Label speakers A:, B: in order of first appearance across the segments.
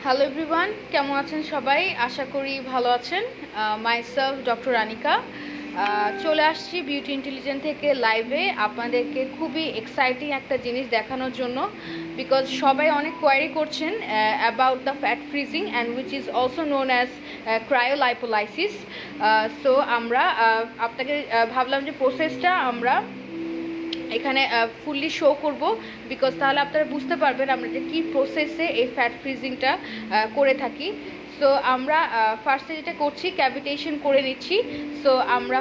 A: Hello everyone, কেমন আছেন সবাই? আশা করি ভালো আছেন। মাইসেলফ ডক্টর রানিকা চলে আসছি বিউটি ইন্টেলিজেন্ট থেকে লাইভে আপনাদেরকে খুবই এক্সাইটিং একটা জিনিস দেখানোর জন্য, বিকজ সবাই অনেক কোয়ারি করছেন about the fat freezing and which is also known as cryolipolysis. So আমরা আপনাকে ভাবলাম যে প্রসেসটা আমরা এখানে ফুললি শো করব, বিকজ তাহলে আপনারা বুঝতে পারবেন আমরা যে কী প্রসেসে এই ফ্যাট ফ্রিজিংটা করে থাকি। সো আমরা ফার্স্টে যেটা করছি, ক্যাভিটেশন করে নিচ্ছি। সো আমরা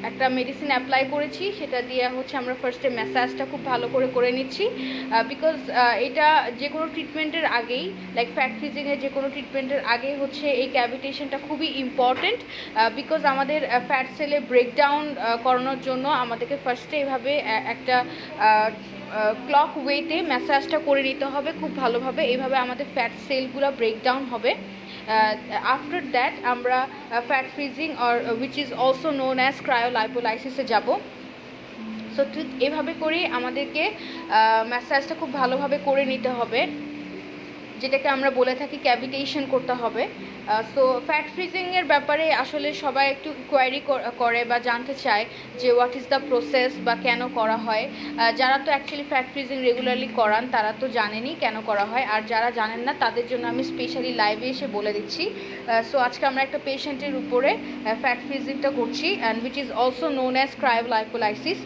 A: একটা মেডিসিন অ্যাপ্লাই করেছি, সেটা দিয়ে আমরা ফার্স্টে ম্যাসাজটা খুব ভালো করে নিচ্ছি, বিকজ এটা যে কোনো ট্রিটমেন্টের আগেই, লাইক ফ্যাট ফ্রিজিংয়ের যে কোনো ট্রিটমেন্টের আগেই এই ক্যাভিটেশনটা খুবই ইম্পর্টেন্ট, বিকজ আমাদের ফ্যাট সেলে ব্রেকডাউন করানোর জন্য আমাদেরকে ফার্স্টে এভাবে একটা ক্লক ওয়েতে ম্যাসাজটা করে নিতে হবে খুব ভালোভাবে। এইভাবে আমাদের ফ্যাট সেলগুলো ব্রেকডাউন হবে। আফটার দ্যাট আমরা fat freezing or which is also known as ক্রায়োলাইপোলাইসিসে যাব। সো ঠিক এভাবে করেই আমাদেরকে ম্যাসাজটা খুব ভালোভাবে করে নিতে হবে, যেটাকে আমরা বলে থাকি ক্যাভিটেশন করতে হবে। সো ফ্যাট ফ্রিজিংয়ের ব্যাপারে আসলে সবাই একটু কোয়ারি করে বা জানতে চায় যে হোয়াট ইজ দ্য প্রসেস বা কেন করা হয়। যারা তো অ্যাকচুয়ালি ফ্যাট ফ্রিজিং রেগুলারলি করান তারা তো জানেনই কেন করা হয়, আর যারা জানেন না তাদের জন্য আমি স্পেশালি লাইভে এসে বলে দিচ্ছি। সো আজকে আমরা একটা পেশেন্টের উপরে ফ্যাট ফ্রিজিংটা করছি, and which is also known as cryolipolysis.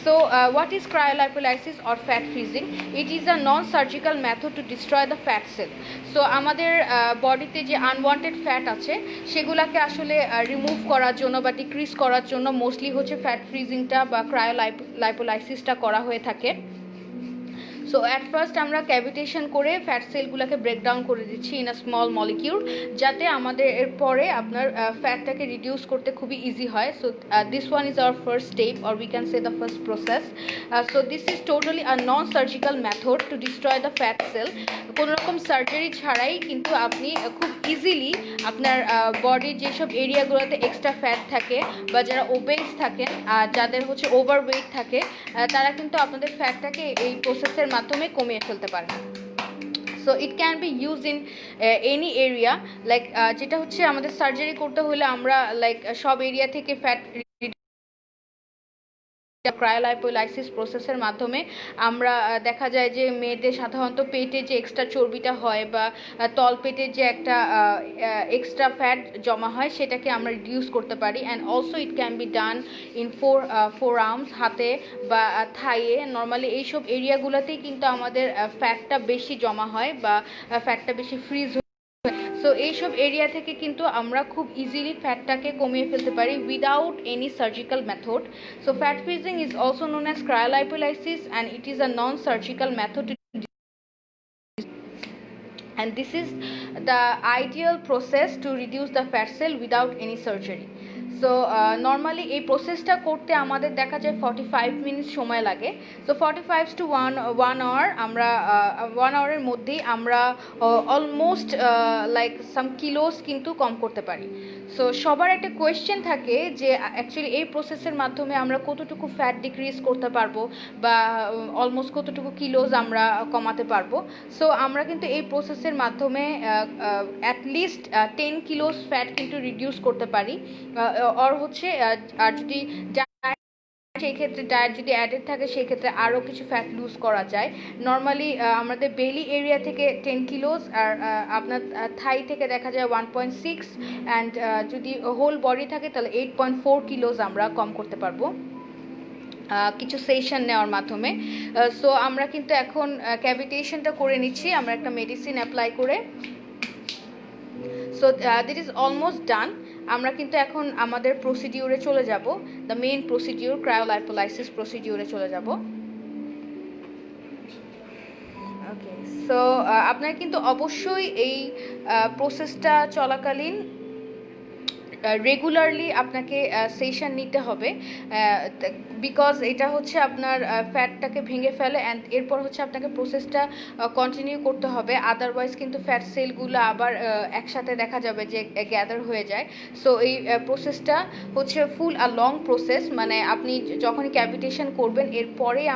A: So what is cryolipolysis or fat freezing? It is a non-surgical method to destroy the fat cell. So আমাদের বডিতে যে আনওয়ান্টেড ফ্যাট আছে সেগুলোকে আসলে রিমুভ করার জন্য বা ডিক্রিজ করার জন্য মোস্টলি ফ্যাট ফ্রিজিংটা বা ক্রায়োলাইপোলাইসিসটা করা হয়ে থাকে। সো অ্যাট ফার্স্ট আমরা ক্যাভিটেশন করে ফ্যাট সেলগুলোকে ব্রেকডাউন করে দিচ্ছি ইন আ স্মল মলিকিউল, যাতে আমাদের এরপরে আপনার ফ্যাটটাকে রিডিউস করতে খুবই ইজি হয়। So this one is our first step, or we can say the first process. So this is totally a non surgical method to destroy the fat sell. কোনো রকম surgery ছাড়াই কিন্তু আপনি খুব ইজিলি আপনার বডির যেসব এরিয়াগুলোতে এক্সট্রা ফ্যাট থাকে বা যারা ওবেস থাকেন, যাদের ওভারওয়েট থাকে, তারা কিন্তু আপনাদের ফ্যাটটাকে এই প্রসেসের মাধ্যমে কমিয়ে ফেলতে পারেন। So it can be use in any area, like যেটা আমাদের সার্জারি করতে হলে আমরা লাইক সব এরিয়া থেকে ফ্যাট ক্রায়োলাইপোলাইসিস প্রসেসের মাধ্যমে আমরা দেখা যায় যে মেয়েদের সাধারণত পেটে যে এক্সট্রা চর্বিটা হয় বা তল পেটে যে একটা এক্সট্রা ফ্যাট জমা হয় সেটাকে আমরা রিডিউস করতে পারি। And also it can be done in four arms, হাতে বা থাইয়ে। নর্মালি এইসব এরিয়াগুলোতেই কিন্তু আমাদের ফ্যাটটা বেশি জমা হয় বা ফ্যাটটা বেশি ফ্রিজ। সো এইসব এরিয়া থেকে কিন্তু আমরা খুব ইজিলি ফ্যাটটাকে কমিয়ে ফেলতে পারি without any surgical method. So fat freezing is also known as cryolipolysis and it is a non surgical method, and this is the ideal process to reduce the fat cell without any surgery. So normally এই প্রসেসটা করতে আমাদের দেখা যায় 45 minute সময় লাগে। So 45 to 1 hour আমরা 1 আওয়ারের মধ্যেই আমরা অলমোস্ট লাইক সাম কিলোস কিন্তু কম করতে পারি। সো সবার একটা কোয়েশ্চেন থাকে যে অ্যাকচুয়ালি এই প্রসেসের মাধ্যমে আমরা কতটুকু ফ্যাট ডিক্রিজ করতে পারবো বা অলমোস্ট কতটুকু কিলোজ আমরা কমাতে পারবো। সো আমরা কিন্তু এই প্রসেসের মাধ্যমে অ্যাটলিস্ট 10 কিলোস ফ্যাট কিন্তু রিডিউস করতে পারি। আর আর যদি সেই ক্ষেত্রে ডায়েট যদি অ্যাডেড থাকে সেই ক্ষেত্রে আরও কিছু ফ্যাট লুজ করা যায়। নর্মালি আমাদের বেলি এরিয়া থেকে 10 কিলোস, আর আপনার থাই থেকে দেখা যায় 1.6, অ্যান্ড যদি হোল বডি থাকে তাহলে 8.4 কিলোস আমরা কম করতে পারবো কিছু সেশন নেওয়ার মাধ্যমে। সো আমরা কিন্তু এখন ক্যাভিটেশনটা করে নিচ্ছি আমরা একটা মেডিসিন অ্যাপ্লাই করে। So this is almost done. আমরা কিন্তু এখন আমাদের প্রসিডিউরে চলে যাব, দ্য মেইন প্রসিডিউর ক্রায়োলাইপোলাইসিস প্রসিডিউরে চলে যাব। ওকে, সো আপনার কিন্তু অবশ্যই এই প্রসেসটা চলাকালীন রেগুলারলি আপনাকে সেশন নিতে হবে, বিকজ এটা আপনার ফ্যাটটাকে ভেঙে ফেলে, অ্যান্ড এরপর আপনাকে প্রসেসটা কন্টিনিউ করতে হবে। আদারওয়াইজ কিন্তু ফ্যাট সেলগুলো আবার একসাথে দেখা যাবে যে গ্যাদার হয়ে যায়। সো এই প্রসেসটা ফুল আ লং প্রসেস, মানে আপনি যখনই ক্যাভিটেশন করবেন এরপরেই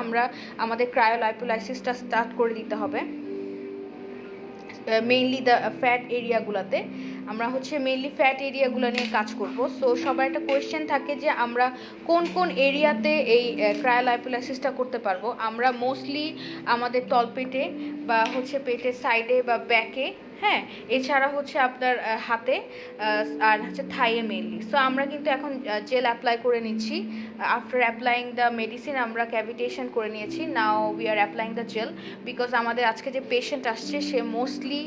A: আমাদের ক্রায়োলাইপোলাইসিসটা স্টার্ট করে দিতে হবে। মেইনলি দ্য ফ্যাট এরিয়াগুলোতে আমরা হচ্ছে মেইনলি ফ্যাট এরিয়াগুলো নিয়ে কাজ করব। সো সবার একটা কোয়েশ্চেন থাকে যে আমরা কোন কোন এরিয়াতে এই ক্রায়োলাইপোলাইসিসটা করতে পারবো। আমরা মোস্টলি আমাদের তলপেটে বা হচ্ছে পেটের সাইডে বা ব্যাকে, হ্যাঁ, এছাড়া হচ্ছে আপনার হাতে আর হচ্ছে থাইয়ে মেইনলি। সো আমরা কিন্তু এখন জেল অ্যাপ্লাই করে নিচ্ছি। আফটার অ্যাপ্লাইং দ্য মেডিসিন আমরা ক্যাভিটেশন করে নিয়েছি, now we are applying the gel because আমাদের আজকে যে পেশেন্ট আসছে সে মোস্টলি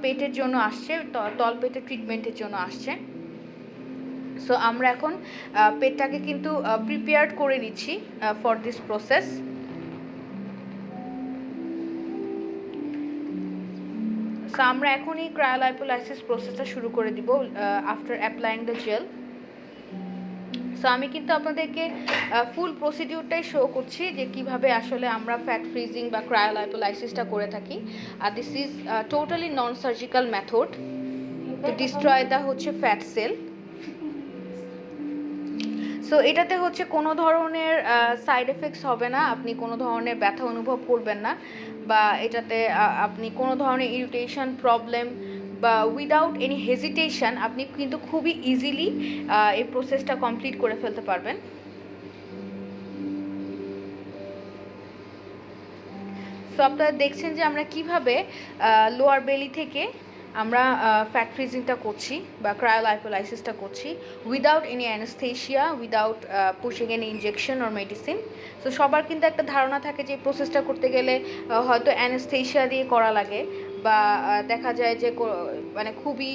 A: পেটের জন্য আসছে, তলপেটের ট্রিটমেন্টের জন্য আসছে। সো আমরা এখন পেটটাকে কিন্তু প্রিপেয়ার্ড করে নিচ্ছি ফর দিস প্রসেস। সো আমরা এখন এই ক্রায়োলাইপোলাইসিস প্রসেসটা শুরু করে দিব after applying the gel. So আমি কিন্তু আপনাদেরকে ফুল প্রসিডিউরটাই শো করছি যে কিভাবে আসলে আমরা ফ্যাট ফ্রিজিং বা ক্রায়োলাইপোলাইসিসটা করে থাকি। আর this is totally non surgical method to destroy the হচ্ছে ফ্যাট সেল। সো এটাতে হচ্ছে কোনো ধরনের সাইড এফেক্টস হবে না, আপনি কোনো ধরনের ব্যথা অনুভব করবেন না, বা এটাতে আপনি কোনো ধরনের ইরিটেশন প্রবলেম বা উইদাউট এনি হেজিটেশন আপনি কিন্তু খুবই ইজিলি এই প্রসেসটা কমপ্লিট করে ফেলতে পারবেন। সো আপনারা দেখছেন যে আমরা কিভাবে লোয়ার বেলি থেকে আমরা ফ্যাট ফ্রিজিংটা করছি বা ক্রায়োলাইপোলাইসিসটা করছি without any anaesthesia, without pushing any injection or medicine. So সবার কিন্তু একটা ধারণা থাকে যে এই প্রসেসটা করতে গেলে হয়তো অ্যানেস্থেশিয়া দিয়ে করা লাগে, বা দেখা যায় যে মানে খুবই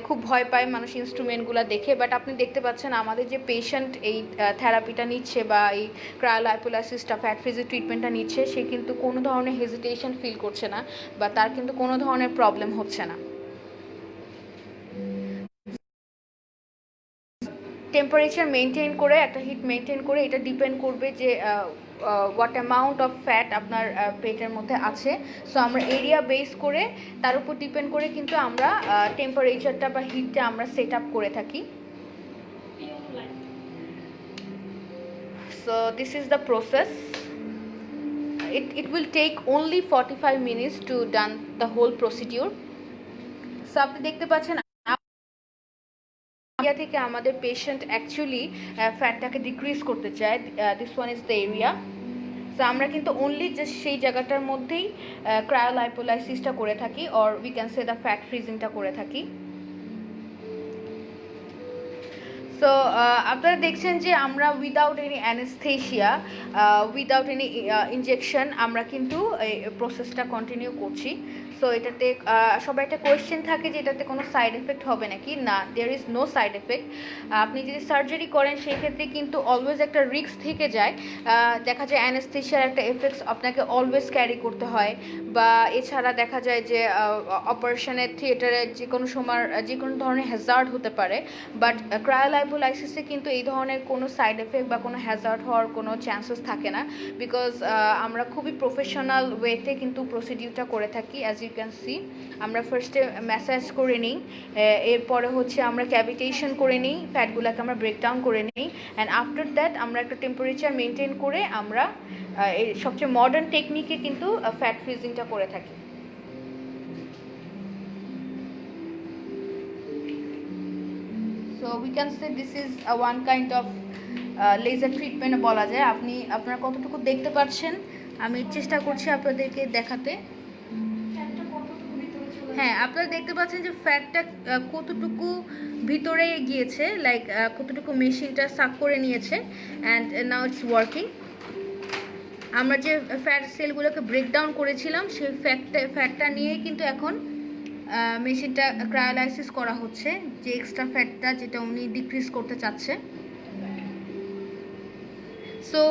A: খুব ভয় পায় মানুষ ইনস্ট্রুমেন্টগুলো দেখে। বাট আপনি দেখতে পাচ্ছেন আমাদের যে পেশেন্ট এই থেরাপিটা নিচ্ছে বা এই ক্রায়োলাইপোলাইসিসটা ফ্যাট ফ্রিজিং ট্রিটমেন্টটা নিচ্ছে, সে কিন্তু কোনো ধরনের হেজিটেশন ফিল করছে না বা তার কিন্তু কোনো ধরনের প্রবলেম হচ্ছে না। টেম্পারেচার মেনটেন করে, একটা হিট মেনটেন করে, এটা ডিপেন্ড করবে যে হোয়াট অ্যামাউন্ট অফ ফ্যাট আপনার পেটের মধ্যে আছে। সো আমরা এরিয়া বেস করে তার উপর ডিপেন্ড করে কিন্তু আমরা টেম্পারেচারটা বা হিটটা আমরা সেট আপ করে থাকি। So this is the process. it will take only 45 minutes to done the whole procedure. So আপনি দেখতে পাচ্ছেন এরিয়া থেকে আমাদের পেশেন্ট অ্যাকচুয়ালি ফ্যাটটাকে ডিক্রিজ করতে চায়। This one is the area. So আমরা কিন্তু অনলি জাস্ট সেই জায়গাটার মধ্যেই ক্রায়োলাইপোলাইসিসটা করে থাকি, or we can say the fat ফ্রিজিংটা করে থাকি। সো আপনারা দেখছেন যে আমরা without any anaesthesia, without any injection আমরা কিন্তু এই প্রসেসটা কন্টিনিউ করছি। সো এটাতে সবার একটা কোয়েশ্চেন থাকে যে এটাতে কোনো সাইড এফেক্ট হবে নাকি। না, there is no side effect. আপনি যদি সার্জারি করেন সেই ক্ষেত্রে কিন্তু অলওয়েজ একটা রিস্ক থেকে যায়। দেখা যায় অ্যানেস্থেশিয়ার একটা এফেক্টস আপনাকে অলওয়েজ ক্যারি করতে হয়, বা এছাড়া দেখা যায় যে অপারেশনের থিয়েটারে যে কোনো সময় যে কোনো ধরনের হ্যাজার্ড হতে পারে। বাট ক্রায়োলাইপোলাইসিসে কিন্তু এই ধরনের কোনো সাইড এফেক্ট বা কোনো হ্যাজার্ড হওয়ার কোনো চান্সেস থাকে না, বিকজ আমরা খুবই প্রফেশনাল ওয়েতে কিন্তু প্রসিডিউরটা করে থাকি। অ্যাজ ইউ ক্যান সি, আমরা ফার্স্টে ম্যাসাজ করে নিই, এরপরে হচ্ছে আমরা ক্যাভিটেশন করে নিই, ফ্যাটগুলোকে আমরা ব্রেকডাউন করে নিই, অ্যান্ড আফটার দ্যাট আমরা একটা টেম্পারেচার মেনটেন করে আমরা এই সবচেয়ে মডার্ন টেকনিকে কিন্তু ফ্যাট ফ্রিজিংটা করে থাকি। So we can say this is one kind of laser treatment বলা যায়। আপনি আপনারা কতটুকু দেখতে পাচ্ছেন আমি চেষ্টা করছি আপনাদেরকে দেখাতে। হ্যাঁ, আপনারা দেখতে পাচ্ছেন যে ফ্যাটটা কতটুকু ভিতরে গিয়েছে, লাইক কতটুকু মেশিনটা সাক করে নিয়েছে, অ্যান্ড নাও ইটস ওয়ার্কিং। আমরা যে ফ্যাট সেলগুলোকে ব্রেকডাউন করেছিলাম সেই ফ্যাটটা নিয়েই কিন্তু এখন মেশিনটা ক্রায়োলাইসিস করা হচ্ছে, যে এক্সট্রা ফ্যাটটা যেটা উনি ডিক্রিজ করতে চাচ্ছে। সো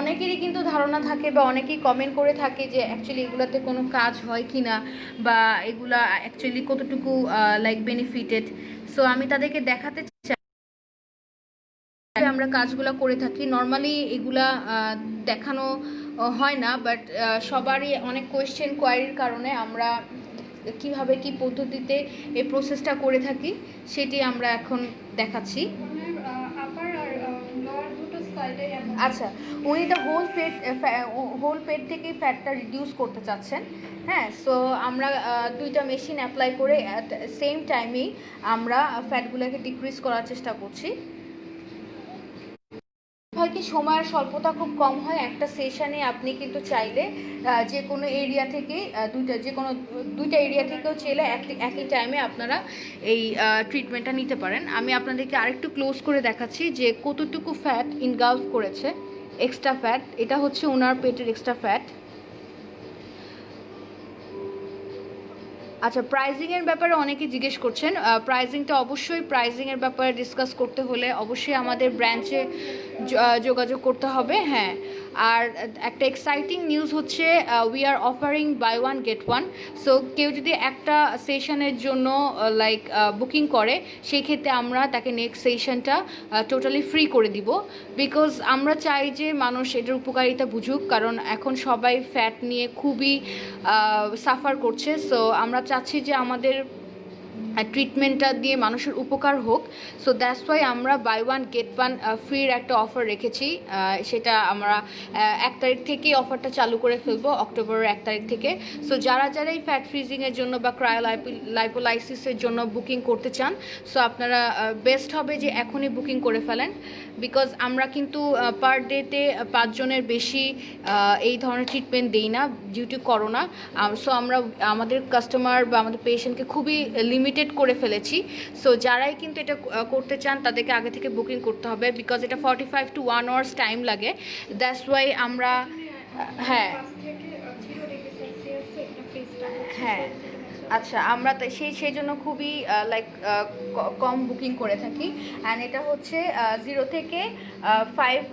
A: অনেকেরই কিন্তু ধারণা থাকে বা অনেকেই কমেন্ট করে থাকে যে অ্যাকচুয়ালি এগুলোতে কোনো কাজ হয় কি না, বা এগুলা অ্যাকচুয়ালি কতটুকু লাইক বেনিফিটেড। সো আমি তাদেরকে দেখাতে চাই আমরা কাজগুলো করে থাকি। নর্মালি এগুলা দেখানো হয় না, বাট সবারই অনেক কোয়েশ্চেন কোয়ারির কারণে আমরা কিভাবে কি পদ্ধতিতে এই প্রসেসটা করে থাকি সেটি আমরা এখন দেখাচ্ছি।
B: আপার আর লোয়ার দুটো সাইডে
A: আচ্ছা, উনি দ্য হোল পেট থেকেই ফ্যাটটা রিডিউস করতে চাচ্ছেন। হ্যাঁ, সো আমরা দুইটা মেশিন অ্যাপ্লাই করে অ্যাট সেম টাইমেই আমরা ফ্যাটগুলোকে ডিক্রিজ করার চেষ্টা করছি। হয় কি সময়ের স্বল্পতা খুব কম হয়, একটা সেশনে আপনি কিন্তু চাইলে যে কোনো এরিয়া থেকে দুইটা এরিয়া থেকেও চাইলে একই টাইমে আপনারা এই ট্রিটমেন্টটা নিতে পারেন। আমি আপনাদেরকে আরেকটু ক্লোজ করে দেখাচ্ছি যে কতটুকু ফ্যাট ইনগালফ করেছে, এক্সট্রা ফ্যাট। এটা হচ্ছে ওনার পেটের এক্সট্রা ফ্যাট। আচ্ছা, প্রাইজিংয়ের ব্যাপারে অনেকে জিজ্ঞেস করছেন। প্রাইজিংয়ের ব্যাপারে ডিসকাস করতে হলে অবশ্যই আমাদের ব্রাঞ্চে যোগাযোগ করতে হবে। হ্যাঁ, আর একটা এক্সাইটিং নিউজ হচ্ছে we are offering buy one get one. So কেউ যদি একটা সেশনের জন্য বুকিং করে, সেই ক্ষেত্রে আমরা তাকে নেক্সট সেশনটা টোটালি ফ্রি করে দিব। বিকজ আমরা চাই যে মানুষ এটার উপকারিতা বুঝুক, কারণ এখন সবাই ফ্যাট নিয়ে খুবই সাফার করছে। সো আমরা চাচ্ছি যে আমাদের ট্রিটমেন্টটা দিয়ে মানুষের উপকার হোক। সো দ্যাটস ওয়াই আমরা বাই ওয়ান গেট ওয়ান ফ্রির একটা অফার রেখেছি। সেটা আমরা 1 তারিখ থেকেই অফারটা চালু করে ফেলবো, অক্টোবরের 1 তারিখ থেকে। সো যারা এই ফ্যাট ফ্রিজিংয়ের জন্য বা ক্রায়োলাইপোলাইসিসের জন্য বুকিং করতে চান, সো আপনারা বেস্ট হবে যে এখনই বুকিং করে ফেলেন। বিকজ আমরা কিন্তু পার ডেতে 5 জনের বেশি এই ধরনের ট্রিটমেন্ট দিই না ডিউ টু করোনা। সো আমরা আমাদের কাস্টমার বা আমাদের পেশেন্টকে খুবই লিমিটেড করে ফেলেছি। সো যারাই কিন্তু এটা করতে চান তাদেরকে আগে থেকে বুকিং করতে হবে, বিকজ এটা 45 to 1 hours টাইম লাগে। দ্যাটস ওয়াই আমরা হ্যাঁ হ্যাঁ আচ্ছা, আমরা সেই জন্য খুবই কম বুকিং করে থাকি। অ্যান্ড এটা হচ্ছে 0 থেকে 5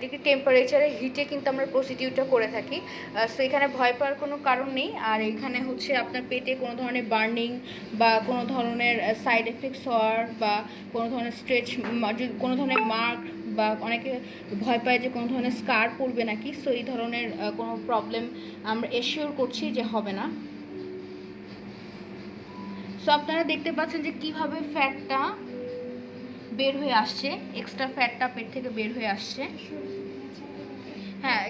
A: ডিগ্রি টেম্পারেচারে হিটে কিন্তু আমরা প্রসিডিউরটা করে থাকি। সো এখানে ভয় পাওয়ার কোনো কারণ নেই। আর এখানে হচ্ছে আপনার পেটে কোনো ধরনের বার্নিং বা কোনো ধরনের সাইড এফেক্টস হওয়ার বা কোনো ধরনের স্ট্রেচ, কোনো ধরনের মার্ক বা অনেকে ভয় পায় যে কোনো ধরনের স্কার পড়বে নাকি, সো এই ধরনের কোনো প্রবলেম আমরা এশিওর করছি যে হবে না। সো আপনারা দেখতে পাচ্ছেন যে কিভাবে ফ্যাটটা বের হয়ে আসছে, এক্সট্রা ফ্যাটটা পেট থেকে বের হয়ে আসছে। হ্যাঁ,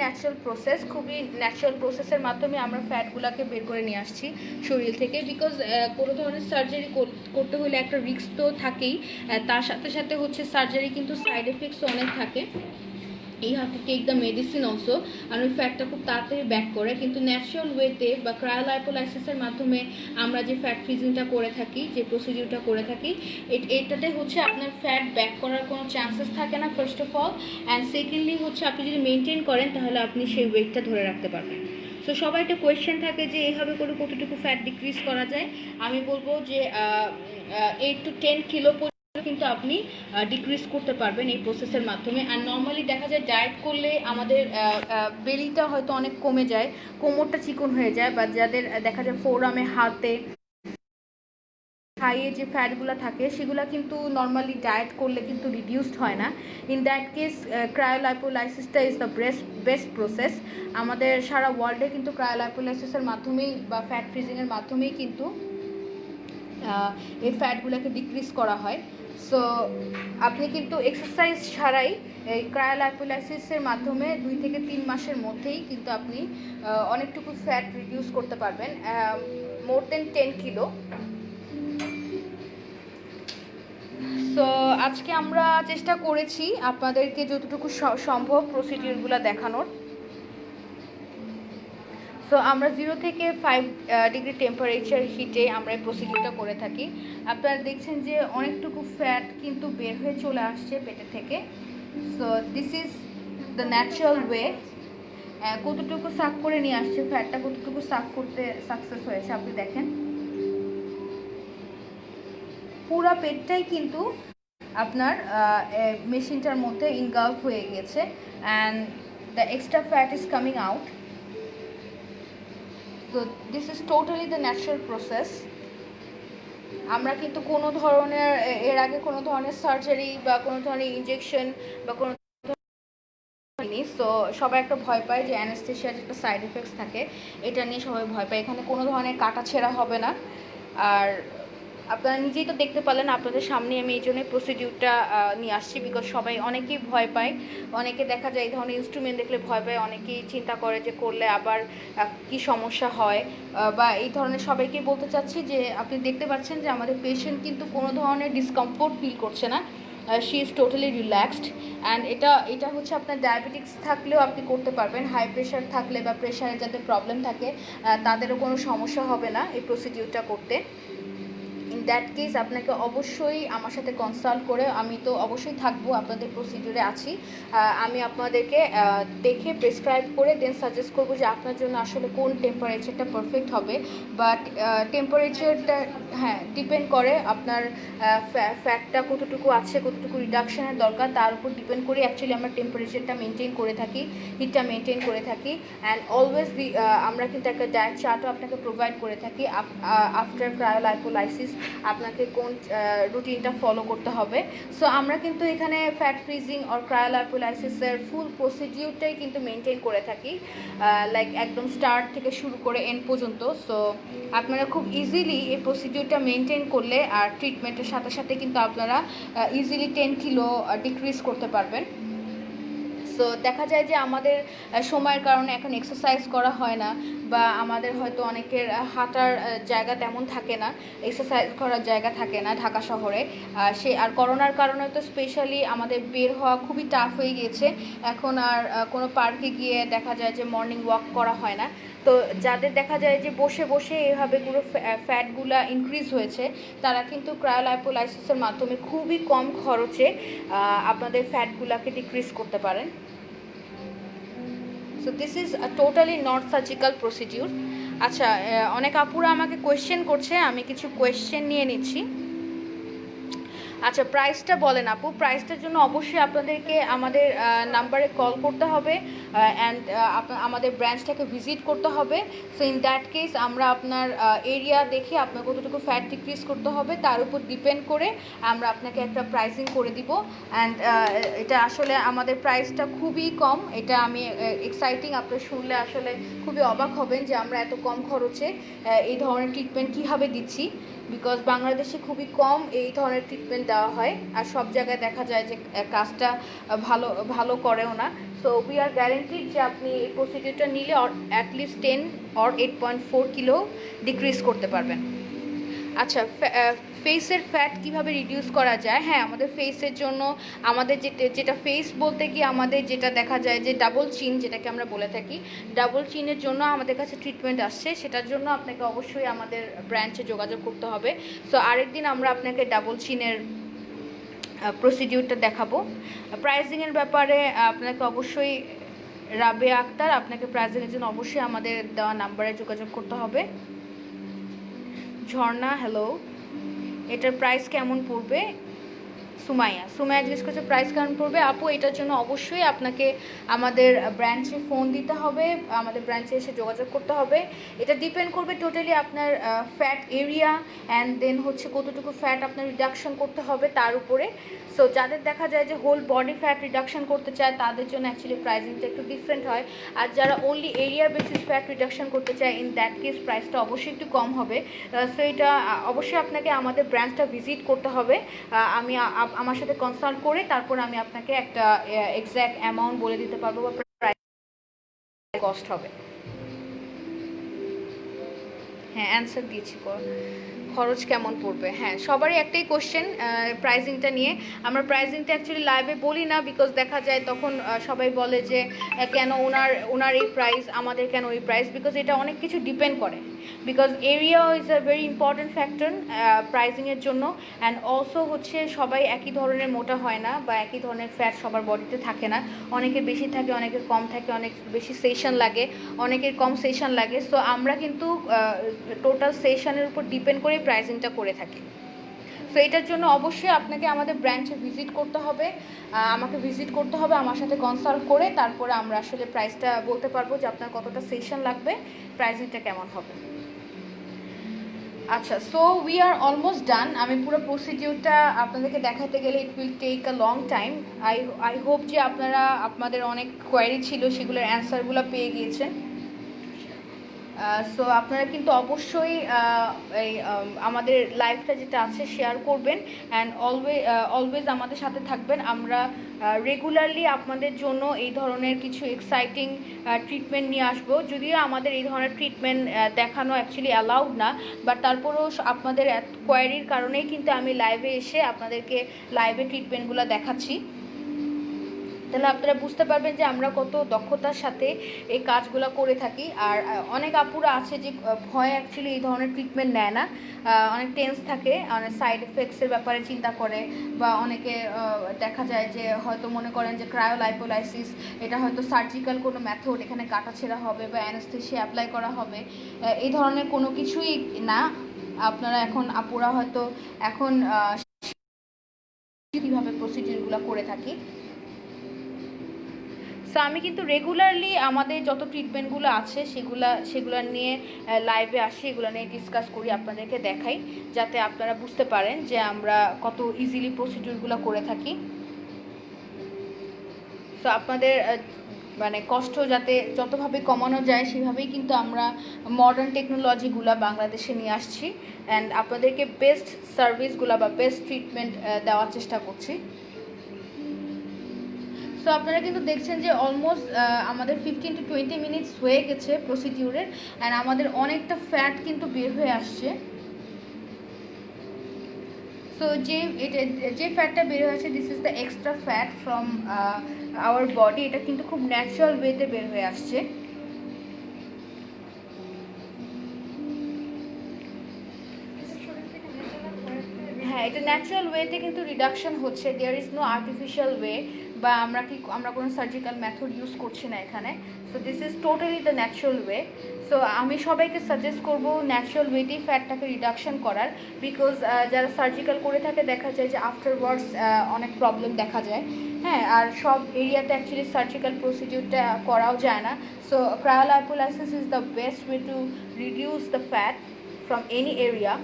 A: ন্যাচারাল প্রসেস, খুবই ন্যাচারাল প্রসেসের মাধ্যমে আমরা ফ্যাটগুলোকে বের করে নিয়ে আসছি শরীর থেকে। বিকজ কোনো ধরনের সার্জারি করতে হলে একটা রিস্ক তো থাকেই, তার সাথে সাথে হচ্ছে সার্জারি কিন্তু সাইড এফেক্টসও অনেক থাকে। এই have to take the medicine also, আর ওই ফ্যাটটা খুব তাড়াতাড়ি ব্যাক করে। কিন্তু ন্যাচারাল ওয়েতে বা ক্রায়োলাইপোলাইসিসের মাধ্যমে আমরা যে ফ্যাট ফ্রিজিংটা করে থাকি, যে প্রসিডিউরটা করে থাকি, এটাতে হচ্ছে আপনার ফ্যাট ব্যাক করার কোনো চান্সেস থাকে না first of all. And secondly হচ্ছে আপনি যদি মেনটেন করেন তাহলে আপনি সেই ওয়েটটা ধরে রাখতে পারবেন। সো সবাই একটা কোয়েশ্চেন থাকে যে এইভাবে করে কতটুকু ফ্যাট ডিক্রিজ করা যায়। আমি বলবো যে 8 to 10 কিলো কিন্তু আপনি ডিক্রিজ করতে পারবেন এই প্রসেসের মাধ্যমে। আর নর্মালি দেখা যায় ডায়েট করলে আমাদের বেলিটা হয়তো অনেক কমে যায়, কোমরটা চিকন হয়ে যায়, বা যাদের দেখা যায় ফোরামে, হাতে, থাইয়ে যে ফ্যাটগুলো থাকে সেগুলো কিন্তু নর্মালি ডায়েট করলে কিন্তু রিডিউসড হয় না। ইন দ্যাট কেস ক্রায়োলাইপোলাইসিসটা ইজ দ্য বেস্ট প্রসেস। আমাদের সারা ওয়ার্ল্ডে কিন্তু ক্রায়োলাইপোলাইসিসের মাধ্যমেই বা ফ্যাট ফ্রিজিংয়ের মাধ্যমেই কিন্তু এই ফ্যাটগুলোকে ডিক্রিজ করা হয়। সো আপনি কিন্তু এক্সারসাইজ ছাড়াই এই ক্রায়োলাইপোলাইসিসের মাধ্যমে 2 থেকে 3 মাসের মধ্যেই কিন্তু আপনি অনেকটুকু ফ্যাট রিডিউস করতে পারবেন, মোর দেন 10 কিলো। সো আজকে আমরা চেষ্টা করেছি আপনাদেরকে যতটুকু সম্ভব প্রসিডিউরগুলো দেখানোর। সো আমরা 0 থেকে 5 ডিগ্রি টেম্পারেচার হিটে আমরা এই প্রসিডিউরটা করে থাকি। আপনারা দেখছেন যে অনেকটুকু ফ্যাট কিন্তু বের হয়ে চলে আসছে পেটে থেকে। So this is the natural way. কতটুকু সাক করে নিয়ে আসছে ফ্যাটটা, কতটুকু সাক করতে সাকসেস হয়েছে আপনি দেখেন। পুরো পেটটাই কিন্তু আপনার মেশিনটার মধ্যে ইনগালফ হয়ে গিয়েছে, and the extra fat is coming out. তো this is totally the natural process. আমরা কিন্তু কোনো ধরনের এর আগে কোনো ধরনের সার্জারি বা কোনো ধরনের ইনজেকশন বা কোনো জিনিস, তো সবাই একটা ভয় পায় যে অ্যানেস্থেশিয়ার একটা সাইড এফেক্টস থাকে, এটা নিয়ে সবাই ভয় পায়। এখানে কোনো ধরনের কাটা ছেঁড়া হবে না। আর আপনারা নিজেই তো দেখতে পারলেন, আপনাদের সামনে আমি এই জন্য প্রসিডিউরটা নিয়ে আসছি, বিকজ সবাই অনেকেই ভয় পায়, অনেকে দেখা যায় এই ধরনের ইনস্ট্রুমেন্ট দেখলে ভয় পায়, অনেকেই চিন্তা করে যে করলে আবার কি সমস্যা হয়, বা এই ধরনের সবাইকেই বলতে চাচ্ছি যে আপনি দেখতে পাচ্ছেন যে আমাদের পেশেন্ট কিন্তু কোনো ধরনের ডিসকমফোর্ট ফিল করছে না, she is totally relaxed. And এটা হচ্ছে আপনার ডায়াবেটিক্স থাকলেও আপনি করতে পারবেন, হাই প্রেশার থাকলে বা প্রেশারে যাদের প্রবলেম থাকে তাদেরও কোনো সমস্যা হবে না এই প্রসিডিউরটা করতে। ইন দ্যাট কেস আপনাকে অবশ্যই আমার সাথে কনসাল্ট করে, আমি তো অবশ্যই থাকবো, আপনাদের প্রসিডিউরে আছি, আমি আপনাদেরকে দেখে প্রেসক্রাইব করে দেন সাজেস্ট করবো যে আপনার জন্য আসলে কোন টেম্পারেচারটা পারফেক্ট হবে। বাট টেম্পারেচারটা হ্যাঁ ডিপেন্ড করে আপনার ফ্যাটটা কতটুকু আছে, কতটুকু রিডাকশনের দরকার, তার উপর ডিপেন্ড করে অ্যাকচুয়ালি আমরা টেম্পারেচারটা মেনটেন করে থাকি, হিটটা মেনটেন করে থাকি। অ্যান্ড অলওয়েজ আমরা কিন্তু একটা ডায়েট চার্টও আপনাকে প্রোভাইড করে থাকি আফটার ক্রায়োলাইপোলাইসিস আপনাকে কোন রুটিনটা ফলো করতে হবে। সো আমরা কিন্তু এখানে ফ্যাট ফ্রিজিং আর ক্রায়োলাইপোলাইসিসের ফুল প্রসিডিউরটাই কিন্তু মেনটেন করে থাকি, লাইক একদম স্টার্ট থেকে শুরু করে এন্ড পর্যন্ত। সো আপনারা খুব ইজিলি এই প্রসিডিউরটা মেনটেন করলে আর ট্রিটমেন্টের সাথে সাথে কিন্তু আপনারা ইজিলি 10 কিলো ডিক্রিজ করতে পারবেন। সো দেখা যায় যে আমাদের সময়ের কারণে এখন এক্সারসাইজ করা হয় না, বা আমাদের হয়তো অনেকের হাঁটার জায়গা তেমন থাকে না, এক্সারসাইজ করার জায়গা থাকে না ঢাকা শহরে, আর করোনার কারণে তো স্পেশালি আমাদের বের হওয়া খুবই টাফ হয়ে গিয়েছে, এখন আর কোনো পার্কে গিয়ে দেখা যায় যে মর্নিং ওয়াক করা হয় না। তো যাদের দেখা যায় যে বসে বসে এভাবে পুরো ফ্যাটগুলা ইনক্রিজ হয়েছে, তারা কিন্তু ক্রায়োলাইপোলাইসিসের মাধ্যমে খুবই কম খরচে আপনাদের ফ্যাটগুলাকে ডিক্রিজ করতে পারেন। So this is totally not surgical procedure. আচ্ছা, অনেক আপুরা আমাকে কোয়েশ্চেন করছে, আমি কিছু কোয়েশ্চেন নিয়ে নিচ্ছি। আচ্ছা, প্রাইসটা বলেন আপু। প্রাইসটার জন্য অবশ্যই আপনাদেরকে আমাদের নাম্বারে কল করতে হবে অ্যান্ড আমাদের ব্রাঞ্চটাকে ভিজিট করতে হবে। সো ইন দ্যাট কেস আমরা আপনার এরিয়া দেখে আপনার কতটুকু ফ্যাট ডিক্রিজ করতে হবে তার উপর ডিপেন্ড করে আমরা আপনাকে একটা প্রাইসিং করে দিব। অ্যান্ড এটা আসলে আমাদের প্রাইসটা খুবই কম, এটা আমি এক্সাইটিং, আপনি শুনলে আসলে খুবই অবাক হবেন যে আমরা এত কম খরচে এই ধরনের ট্রিটমেন্ট কীভাবে দিচ্ছি, বিকজ বাংলাদেশে খুবই কম এই ধরনের ট্রিটমেন্ট দেওয়া হয়, আর সব জায়গায় দেখা যায় যে কাজটা ভালো করেও না। সো উই আর গ্যারেন্টিড যে আপনি এই প্রসিডিউরটা নিলে অ্যাটলিস্ট 10 or 8.4 কিলো ডিক্রিজ করতে পারবেন। আচ্ছা, ফেসের ফ্যাট কিভাবে রিডিউস করা যায়? হ্যাঁ, আমাদের ফেসের জন্য আমাদের যেটা ফেস বলতে কি আমাদের যেটা দেখা যায় যে ডাবল চিন, যেটাকে আমরা বলে থাকি, ডাবল চিনের জন্য আমাদের কাছে ট্রিটমেন্ট আসছে, সেটার জন্য আপনাকে অবশ্যই আমাদের ব্রাঞ্চে যোগাযোগ করতে হবে। সো আরেকদিন আমরা আপনাকে ডাবল চিনের প্রসিডিউরটা দেখাবো। প্রাইজিংয়ের ব্যাপারে আপনাকে অবশ্যই রাবেয়া আক্তার, আপনাকে প্রাইজিংয়ের জন্য অবশ্যই আমাদের দেওয়া নাম্বারে যোগাযোগ করতে হবে। ঝর্ণা, হ্যালো, এটার প্রাইস কেমন পড়বে? সুমাইয়া জিজ্ঞেস করছে প্রাইস কেমন পড়বে। আপু, এটার জন্য অবশ্যই আপনাকে আমাদের ব্রাঞ্চে ফোন দিতে হবে, আমাদের ব্রাঞ্চে এসে যোগাযোগ করতে হবে। এটা ডিপেন্ড করবে টোটালি আপনার ফ্যাট এরিয়া অ্যান্ড দেন হচ্ছে কতটুকু ফ্যাট আপনার রিডাকশন করতে হবে তার উপরে। সো যাদের দেখা যায় যে হোল বডি ফ্যাট রিডাকশন করতে চায় তাদের জন্য অ্যাকচুয়ালি প্রাইসিংটা একটু ডিফারেন্ট হয়, আর যারা only area basis fat reduction করতে চায় ইন দ্যাট কেস প্রাইসটা অবশ্যই একটু কম হবে। সো এটা অবশ্যই আপনাকে আমাদের ব্রাঞ্চটা ভিজিট করতে হবে, আমি আমার সাথে কনসাল্ট করে তারপর আমি আপনাকে একটা এক্স্যাক্ট অ্যামাউন্ট বলে দিতে পারবো বা প্রাইস কস্ট হবে। হ্যাঁ, অ্যান্সার দিয়েছি, খরচ কেমন পড়বে। হ্যাঁ, সবারই একটাই কোশ্চেন প্রাইজিংটা নিয়ে। আমরা প্রাইজিংটা অ্যাকচুয়ালি লাইভে বলি না, বিকজ দেখা যায় তখন সবাই বলে যে কেন ওনার এই প্রাইস, আমাদের কেন ওই প্রাইস, বিকজ এটা অনেক কিছু ডিপেন্ড করে, because area is a very important factor প্রাইজিংয়ের জন্য। অ্যান্ড অলসো হচ্ছে সবাই একই ধরনের মোটা হয় না, বা একই ধরনের ফ্যাট সবার বডিতে থাকে না, অনেকের বেশি থাকে, অনেকের কম থাকে, অনেক বেশি সেশন লাগে, অনেকের কম সেশন লাগে। সো আমরা কিন্তু টোটাল সেশনের উপর ডিপেন্ড করে প্রাইসিংটা করে থাকি। সো এটার জন্য অবশ্যই আপনাকে আমাদের ব্রাঞ্চে ভিজিট করতে হবে, আমাকে ভিজিট করতে হবে, আমার সাথে কনসাল্ট করে তারপরে আমরা আসলে প্রাইসটা বলতে পারবো যে আপনার কতটা সেশন লাগবে, প্রাইসিংটা কেমন হবে। আচ্ছা, so we are almost done. আমি পুরো প্রসিডিউরটা আপনাদেরকে দেখাতে গেলে it will take a long time. I hope যে আপনারা আপনাদের অনেক কোয়ারি ছিল সেগুলোর অ্যান্সারগুলো পেয়ে গিয়েছেন। সো আপনারা কিন্তু অবশ্যই এই আমাদের লাইফটা যেটা আছে শেয়ার করবেন অ্যান্ড অলওয়েজ আমাদের সাথে থাকবেন। আমরা রেগুলারলি আপনাদের জন্য এই ধরনের কিছু এক্সাইটিং ট্রিটমেন্ট নিয়ে আসবো। যদিও আমাদের এই ধরনের ট্রিটমেন্ট দেখানো অ্যাকচুয়ালি অ্যালাউড না, বাট তারপরেও আপনাদের কোয়ারির কারণেই কিন্তু আমি লাইভে এসে আপনাদেরকে লাইভে ট্রিটমেন্টগুলো দেখাচ্ছি। তাহলে আপনারা বুঝতে পারবেন যে আমরা কত দক্ষতার সাথে এই কাজগুলো করে থাকি। আর অনেক আপুরা আছে যে ভয় অ্যাকচুয়ালি এই ধরনের ট্রিটমেন্ট নেয় না, অনেক টেন্স থাকে, অনেক সাইড এফেক্টসের ব্যাপারে চিন্তা করে, বা অনেকে দেখা যায় যে হয়তো মনে করেন যে ক্রায়োলাইপোলাইসিস এটা হয়তো সার্জিক্যাল কোনো মেথড, এখানে কাটাছেঁড়া হবে বা অ্যানেস্থেসিয়া অ্যাপ্লাই করা হবে, এই ধরনের কোনো কিছুই না। আপনারা এখন আপুরা হয়তো এখন কীভাবে প্রসিডিউরগুলো করে থাকি। সো আমি কিন্তু রেগুলারলি আমাদের যত ট্রিটমেন্টগুলো আছে সেগুলো নিয়ে লাইভে আসি, এগুলো নিয়ে ডিসকাস করি, আপনাদেরকে দেখাই, যাতে আপনারা বুঝতে পারেন যে আমরা কত ইজিলি প্রসিডিউরগুলো করে থাকি। সো আপনাদের মানে কষ্ট যাতে যতভাবে কমানো যায় সেভাবেই কিন্তু আমরা মডার্ন টেকনোলজিগুলো বাংলাদেশে নিয়ে আসছি অ্যান্ড আপনাদেরকে বেস্ট সার্ভিসগুলো বা বেস্ট ট্রিটমেন্ট দেওয়ার চেষ্টা করছি। সো আপনারা কিন্তু দেখছেন যে অলমোস্ট আমাদের 15 to 20 মিনিটস হয়ে গেছে প্রসিডিউরের, অ্যান্ড আমাদের অনেকটা ফ্যাট কিন্তু বের হয়ে আসছে। সো যে ফ্যাটটা বের হয়েছে, this is the extra fat from our body. এটা কিন্তু খুব ন্যাচারাল ওয়েতে বের হয়ে আসছে। হ্যাঁ, এটা ন্যাচারাল ওয়েতে কিন্তু রিডাকশন হচ্ছে, there is no artificial way, বা আমরা কোনো সার্জিক্যাল মেথড ইউজ করছি না এখানে। So this is totally the natural way. So আমি সবাইকে সাজেস্ট করব ন্যাচারাল ওয়েতেই ফ্যাটটাকে রিডাকশন করার, বিকজ যারা সার্জিক্যাল করে থাকে দেখা যায় যে আফটারওয়ার্ডস অনেক প্রবলেম দেখা যায়। হ্যাঁ, আর সব এরিয়াতে অ্যাকচুয়ালি সার্জিক্যাল প্রসিডিউরটা করাও যায় না। So cryolipolysis is the best way to reduce the fat from any area.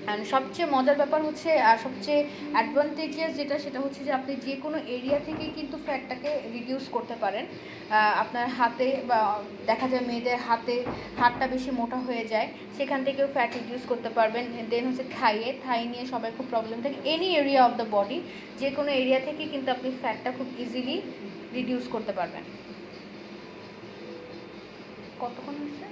A: And সবচেয়ে মজার ব্যাপার হচ্ছে, আর সবচেয়ে অ্যাডভান্টেজিয়াস যেটা, সেটা হচ্ছে যে আপনি যে কোনো এরিয়া থেকেই কিন্তু ফ্যাটটাকে রিডিউস করতে পারেন। আপনার হাতে, বা দেখা যায় মেয়েদের হাতটা বেশি মোটা হয়ে যায়, সেখান থেকেও ফ্যাট রিডিউস করতে পারবেন। দেন হচ্ছে থাই নিয়ে সবাই খুব প্রবলেম থাকে। Any area of the body, যে কোনো এরিয়া থেকেই কিন্তু আপনি ফ্যাটটা খুব ইজিলি রিডিউস করতে পারবেন। কতক্ষণ হচ্ছে?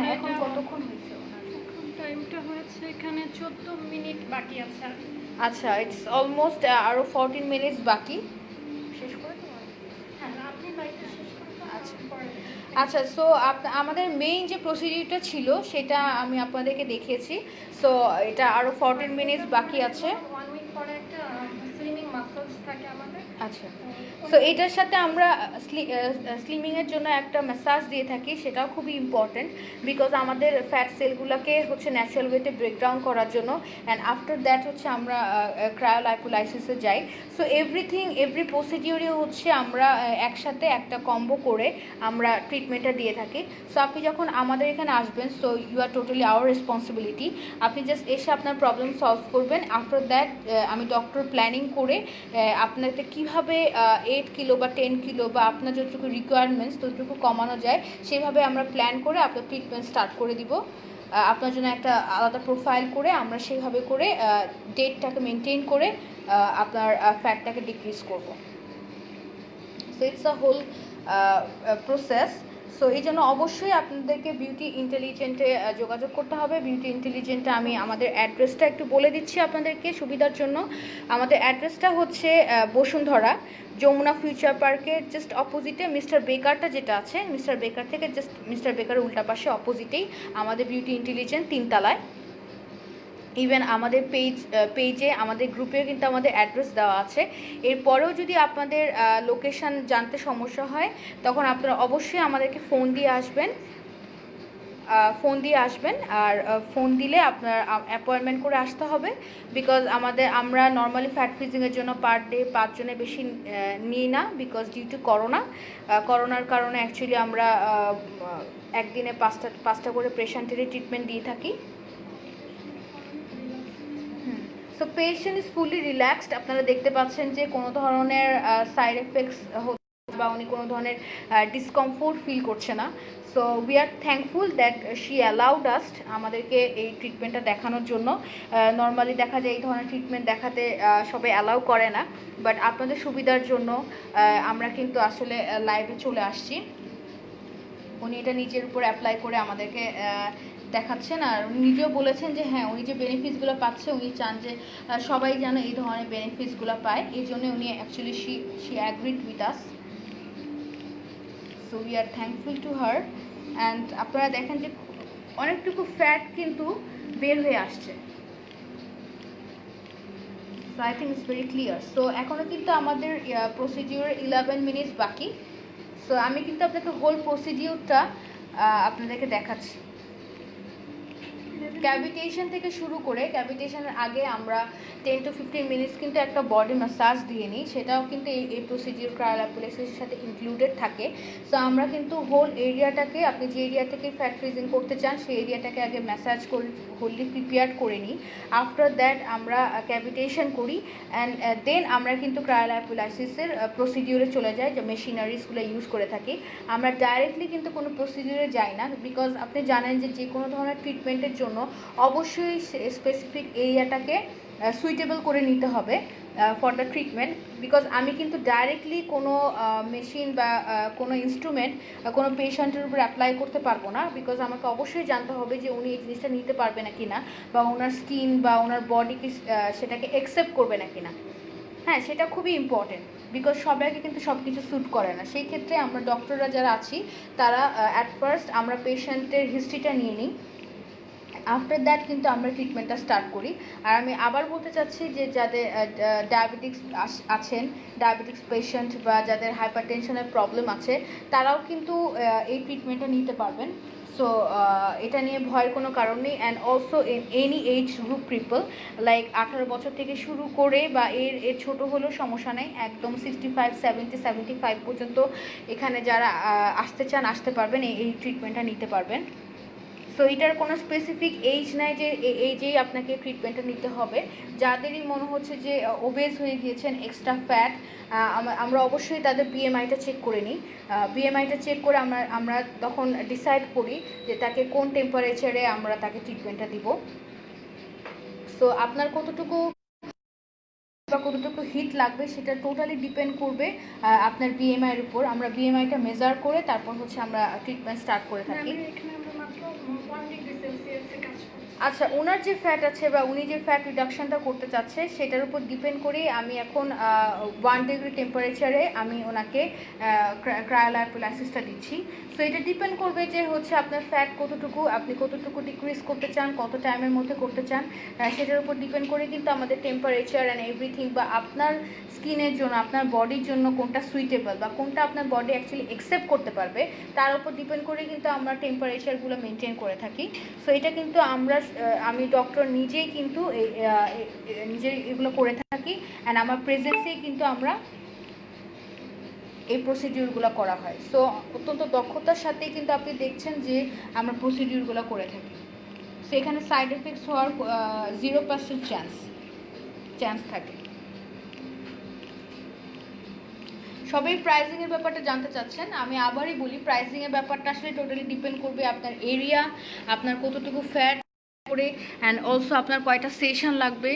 A: না, এখন কতক্ষণ হয়েছে?
B: টাইমটা হয়েছে এখানে 14 মিনিট বাকি আছে।
A: আচ্ছা, ইটস অলমোস্ট আরও 14 মিনিটস বাকি। শেষ করে দেবো?
B: হ্যাঁ, আপনি লাইভটা শেষ করে দেন।
A: আচ্ছা, সো আমাদের মেইন যে প্রসিডিউরটা ছিল সেটা আমি আপনাদেরকে দেখিয়েছি। সো এটা আরও 14 মিনিটস বাকি আছে।
B: 1 উইক পরে একটা স্লিমিং মাসাজ থাকে আমাদের।
A: আচ্ছা, সো এটার সাথে আমরা স্লিমিংয়ের জন্য একটা ম্যাসাজ দিয়ে থাকি, সেটাও খুবই ইম্পর্টেন্ট, বিকজ আমাদের ফ্যাট সেলগুলোকে হচ্ছে ন্যাচারাল ওয়েতে ব্রেকডাউন করার জন্য। অ্যান্ড আফটার দ্যাট হচ্ছে আমরা ক্রায়োলাইপোলাইসিসে যাই। সো এভরি প্রসিডিওরে হচ্ছে আমরা একসাথে একটা কম্বো করে আমরা ট্রিটমেন্টটা দিয়ে থাকি। সো আপনি যখন আমাদের এখানে আসবেন, so you are totally our responsibility. আপনি জাস্ট এসে আপনার প্রবলেম সলভ করবেন। আফটার দ্যাট আমি ডক্টর প্ল্যানিং করে আপনাকে কীভাবে 8 কিলো বা 10 কিলো বা আপনার যতটুকু রিকোয়ারমেন্টস ততটুকু কমানো যায় সেভাবে আমরা প্ল্যান করে আপনার ট্রিটমেন্ট স্টার্ট করে দিব। আপনার জন্য একটা আলাদা প্রোফাইল করে আমরা সেইভাবে করে ডেটটাকে মেনটেন করে আপনার ফ্যাটটাকে ডিক্রিজ করব। So it's a whole process. So এই জন্য অবশ্যই আপনাদেরকে বিউটি ইন্টেলিজেন্টে যোগাযোগ করতে হবে। বিউটি ইন্টেলিজেন্টে আমি আমাদের অ্যাড্রেসটা একটু বলে দিচ্ছি আপনাদেরকে সুবিধার জন্য। আমাদের অ্যাড্রেসটা হচ্ছে বসুন্ধরা যমুনা ফিউচার পার্কের জাস্ট অপোজিটে মিস্টার বেকারটা যেটা আছে, মিস্টার বেকার থেকে জাস্ট মিস্টার বেকারের উল্টা পাশে অপোজিটেই আমাদের বিউটি ইন্টেলিজেন্ট 3 তলায়। ইভেন আমাদের পেজে আমাদের গ্রুপেও কিন্তু আমাদের অ্যাড্রেস দেওয়া আছে। এরপরেও যদি আপনাদের লোকেশান জানতে সমস্যা হয় তখন আপনারা অবশ্যই আমাদেরকে ফোন দিয়ে আসবেন। আর ফোন দিলে আপনার অ্যাপয়েন্টমেন্ট করে আসতে হবে, বিকজ আমরা নর্মালি ফ্যাট ফ্রিজিংয়ের জন্য পার ডে 5 জনের বেশি নিই না, বিকজ ডিউ টু করোনার কারণে অ্যাকচুয়ালি আমরা একদিনে 5টা করে পেশেন্টেরই ট্রিটমেন্ট দিয়ে থাকি। So patient is fully relaxed. আপনারা দেখতে পাচ্ছেন যে কোনো ধরনের সাইড এফেক্টস বা উনি কোনো ধরনের ডিসকমফোর্ট ফিল করছে না। So we are thankful that she allowed আস আমাদেরকে এই ট্রিটমেন্টটা দেখানোর জন্য। নর্মালি দেখা যায় এই ধরনের ট্রিটমেন্ট দেখাতে সবাই অ্যালাউ করে না, বাট আপনাদের সুবিধার জন্য আমরা কিন্তু আসলে লাইভে চলে আসছি। উনি এটা নিজের উপর অ্যাপ্লাই করে আমাদেরকে দেখাচ্ছেন, আর উনি নিজেও বলেছেন যে হ্যাঁ উনি যে বেনিফিটসগুলো পাচ্ছে উনি চান যে সবাই যেন এই ধরনের বেনিফিটসগুলো পায়, এই জন্য উনি actually she agreed with us. So we are thankful to her. And আপনারা দেখেন যে অনেকটুকু ফ্যাট কিন্তু বের হয়ে আসছে। So I think it's very clear. So এখনও কিন্তু আমাদের প্রসিডিওর 11 মিনিটস বাকি। সো আমি কিন্তু আপনাকে হোল প্রসিডিওরটা আপনাদেরকে দেখাচ্ছি। ক্যাভিটেশন থেকে শুরু করে, ক্যাভিটেশনের আগে আমরা 10 to 15 মিনিটস কিন্তু একটা বডি ম্যাসাজ দিয়ে নিই, সেটাও কিন্তু এই প্রসিডিওর ক্রায়োলাইপোলাইসিসের সাথে ইনক্লুডেড থাকে। সো আমরা কিন্তু হোল এরিয়াটাকে, আপনি যে এরিয়া থেকে ফ্যাট ফ্রিজিং করতে চান সেই এরিয়াটাকে আগে ম্যাসাজ করে হোললি প্রিপেয়ার করে নিই। আফটার দ্যাট আমরা ক্যাভিটেশন করি অ্যান্ড দেন আমরা কিন্তু ক্রায়োলাইপোলাইসিসের প্রসিডিওরে চলে যাই, যে মেশিনারিজগুলো ইউজ করে থাকি। আমরা ডাইরেক্টলি কিন্তু কোনো প্রসিডিওরে যাই না, বিকজ আপনি জানেন যে কোনো ধরনের ট্রিটমেন্টের জন্য অবশ্যই স্পেসিফিক এরিয়াটাকে সুইটেবল করে নিতে হবে ফর দ্য ট্রিটমেন্ট। বিকজ আমি কিন্তু ডাইরেক্টলি কোনো মেশিন বা কোনো ইনস্ট্রুমেন্ট কোনো পেশেন্টের উপর অ্যাপ্লাই করতে পারবো না, বিকজ আমাকে অবশ্যই জানতে হবে যে উনি এই জিনিসটা নিতে পারবে না কিনা, বা ওনার স্কিন বা ওনার বডিকে সেটাকে অ্যাকসেপ্ট করবে না কিনা। হ্যাঁ, সেটা খুবই ইম্পর্টেন্ট, বিকজ সবাইকে কিন্তু সব কিছু স্যুট করে না। সেই ক্ষেত্রে আমরা ডক্টররা যারা আছি তারা অ্যাট ফার্স্ট আমরা পেশেন্টের হিস্ট্রিটা নিয়ে নিই, আফটার দ্যাট কিন্তু আমরা ট্রিটমেন্টটা স্টার্ট করি। আর আমি আবার বলতে চাচ্ছি যে যাদের ডায়াবেটিক্স আছেন, ডায়াবেটিক্স পেশেন্ট বা যাদের হাইপার টেনশনের প্রবলেম আছে, তারাও কিন্তু এই ট্রিটমেন্টটা নিতে পারবেন। সো এটা নিয়ে ভয়ের কোনো কারণ নেই। And also in any age group people, like 18 বছর থেকে শুরু করে বা এর ছোটো হলেও সমস্যা নেই, একদম 65, 70, 75 পর্যন্ত এখানে যারা আসতে চান আসতে পারবেন, এই ট্রিটমেন্টটা নিতে পারবেন। সো এটার কোনো স্পেসিফিক এজ নাই যে এই এজেই আপনাকে ট্রিটমেন্টটা নিতে হবে। যাদেরই মনে হচ্ছে যে ওবেজ হয়ে গিয়েছেন, এক্সট্রা ফ্যাট, আমরা অবশ্যই তাদের বিএমআইটা চেক করে নিই। বিএমআইটা চেক করে আমরা তখন ডিসাইড করি যে তাকে কোন টেম্পারেচারে আমরা তাকে ট্রিটমেন্টটা দিব। সো আপনার কতটুকু বা কতটুকু হিট লাগবে সেটা টোটালি ডিপেন্ড করবে আপনার বিএমআইয়ের উপর। আমরা বিএমআইটা মেজার করে তারপর হচ্ছে আমরা ট্রিটমেন্ট স্টার্ট করে থাকি। আচ্ছা, ওনার যে ফ্যাট আছে বা উনি যে ফ্যাট রিডাকশনটা করতে চাচ্ছে সেটার উপর ডিপেন্ড করেই আমি এখন 1 ডিগ্রি টেম্পারেচারে আমি ওনাকে ক্রায়োলাইপোলাইসিসটা দিচ্ছি। সো এটা ডিপেন্ড করবে যে হচ্ছে আপনার ফ্যাট কতটুকু, আপনি কতটুকু ডিক্রিজ করতে চান, কত টাইমের মধ্যে করতে চান, সেটার উপর ডিপেন্ড করে কিন্তু আমাদের টেম্পারেচার অ্যান্ড এভরিথিং বা আপনার স্কিনের জন্য, আপনার বডির জন্য কোনটা সুইটেবল বা কোনটা আপনার বডি অ্যাকচুয়ালি অ্যাকসেপ্ট করতে পারবে তার উপর ডিপেন্ড করে কিন্তু আমরা টেম্পারেচারগুলো মেনটেন করে থাকি। সো এটা কিন্তু আমি ডক্টর নিজেই কিন্তু নিজেই এগুলো করে থাকি, অ্যান্ড আমার প্রেজেন্সেই কিন্তু আমরা এই প্রসিডিউরগুলো করা হয়। সো অত্যন্ত দক্ষতার সাথেই কিন্তু আপনি দেখছেন যে আমরা প্রসিডিউরগুলো করে থাকি। সো এখানে সাইড এফেক্টস হওয়ার 0% চান্স থাকে। সবাই প্রাইজিংয়ের ব্যাপারটা জানতে চাচ্ছেন, আমি আবারই বলি প্রাইজিংয়ের ব্যাপারটা আসলে টোটালি ডিপেন্ড করবে আপনার এরিয়া, আপনার কতটুকু ফ্যাট করে, অ্যান্ড অলসো আপনার কয়টা সেশন লাগবে,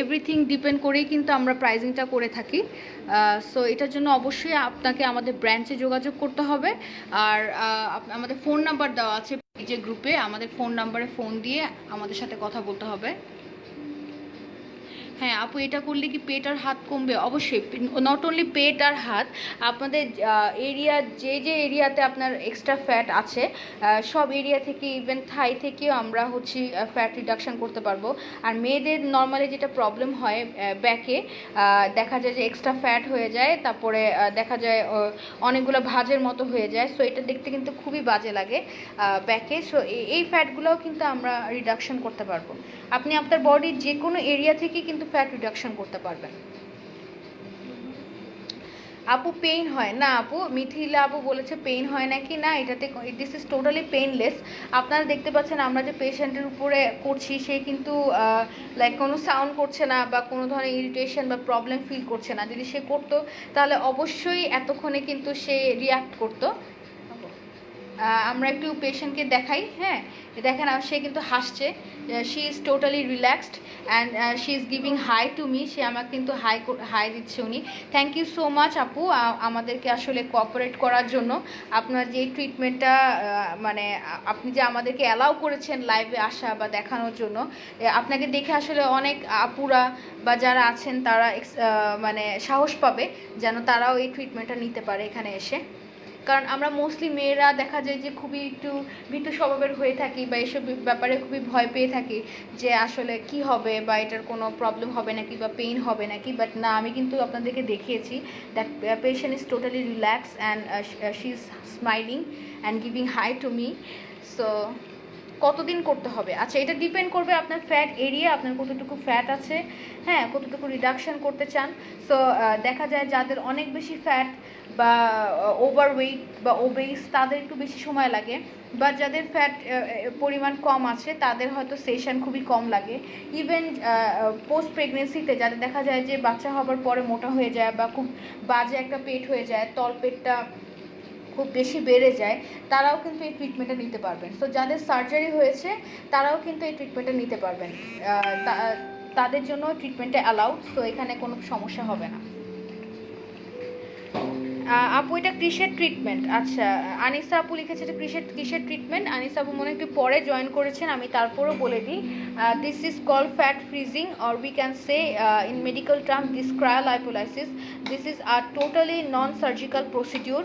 A: এভরিথিং ডিপেন্ড করেই কিন্তু আমরা প্রাইজিংটা করে থাকি। সো এটার জন্য অবশ্যই আপনাকে আমাদের ব্রাঞ্চে যোগাযোগ করতে হবে। আর আমাদের ফোন নাম্বার দেওয়া আছে যে গ্রুপে, আমাদের ফোন নাম্বারে ফোন দিয়ে আমাদের সাথে কথা বলতে হবে। হ্যাঁ আপু, এটা করলে কি পেট আর হাত কমবে? অবশ্যই, নট অনলি পেট আর হাত, আপনাদের এরিয়া যে এরিয়াতে আপনার এক্সট্রা ফ্যাট আছে সব এরিয়া থেকে, ইভেন থাই থেকেও আমরা হচ্ছে ফ্যাট রিডাকশান করতে পারবো। আর মেয়েদের নর্মালি যেটা প্রবলেম হয় ব্যাকে, দেখা যায় যে এক্সট্রা ফ্যাট হয়ে যায়, তারপরে দেখা যায় অনেকগুলো ভাঁজের মতো হয়ে যায়। সো এটা দেখতে কিন্তু খুবই বাজে লাগে ব্যাকে। সো এই ফ্যাটগুলোও কিন্তু আমরা রিডাকশান করতে পারবো। আপনি আপনার বডির যে কোনো এরিয়া থেকে কিন্তু ফ্যাট রিডাকশন করতে পারবেন। আপু পেইন হয় না আপু, মিথিলা আপু বলেছে পেইন হয় নাকি, না এটাতে দিস ইজ টোটালি পেইনলেস। আপনারা দেখতে পাচ্ছেন আমরা যে পেশেন্টের উপরে করছি সে কিন্তু লাইক কোনো সাউন্ড করছে না বা কোনো ধরনের ইরিটেশন বা প্রবলেম ফিল করছে না। যদি সে করতো তাহলে অবশ্যই এতক্ষণে কিন্তু সে রিয়াক্ট করতো। আমরা একটু পেশেন্টকে দেখাই, হ্যাঁ দেখেন সে কিন্তু হাসছে, she is totally relaxed and she is giving hi to me, সে আমাকে কিন্তু হাই দিচ্ছে উনি। থ্যাংক ইউ সো মাচ আপু আমাদেরকে আসলে কোঅপারেট করার জন্য। আপনার যে ট্রিটমেন্টটা মানে আপনি যে আমাদেরকে অ্যালাউ করেছেন লাইভে আসা বা দেখানোর জন্য, আপনাকে দেখে আসলে অনেক আপুরা বা যারা আছেন তারা মানে সাহস পাবে যেন তারাও এই ট্রিটমেন্টটা নিতে পারে এখানে এসে। কারণ আমরা মোস্টলি মেয়েরা দেখা যায় যে খুবই একটু ভীতু স্বভাবের হয়ে থাকি বা এসব ব্যাপারে খুবই ভয় পেয়ে থাকি যে আসলে কি হবে বা এটার কোনো প্রবলেম হবে নাকি বা পেইন হবে নাকি। বাট না, আমি কিন্তু আপনাদেরকে দেখিয়েছি that patient is totally relax and she is smiling and giving hi to me. So কতদিন করতে হবে, আচ্ছা এটা ডিপেন্ড করবে আপনার ফ্যাট এরিয়া, আপনার কতটুকু ফ্যাট আছে, হ্যাঁ কতটুকু রিডাকশন করতে চান। সো দেখা যায় যাদের অনেক বেশি ফ্যাট বা ওভারওয়েট বা ওবেস তাদের একটু বেশি সময় লাগে, বা যাদের ফ্যাট পরিমাণ কম আছে তাদের হয়তো সেশন খুবই কম লাগে। ইভেন পোস্ট প্রেগনেন্সিতে যাদের দেখা যায় যে বাচ্চা হবার পরে মোটা হয়ে যায় বা খুব বাজে একটা পেট হয়ে যায়, তল পেটটা খুব বেশি বেড়ে যায়, তারাও কিন্তু এই ট্রিটমেন্টটা নিতে পারবেন। সো যাদের সার্জারি হয়েছে তারাও কিন্তু এই ট্রিটমেন্টটা নিতে পারবেন, তাদের জন্য ট্রিটমেন্টটা অ্যালাউড। সো এখানে কোনো সমস্যা হবে না। আপু এটা কিসের ট্রিটমেন্ট? আচ্ছা আনিসা আপু লিখেছে এটা কিসের ট্রিটমেন্ট। আনিসা আপু মনে একটু পরে জয়েন করেছেন, আমি তারপরও বলে দিই। This is call fat freezing or we can say in medical term this cryolipolysis. This is a totally non surgical procedure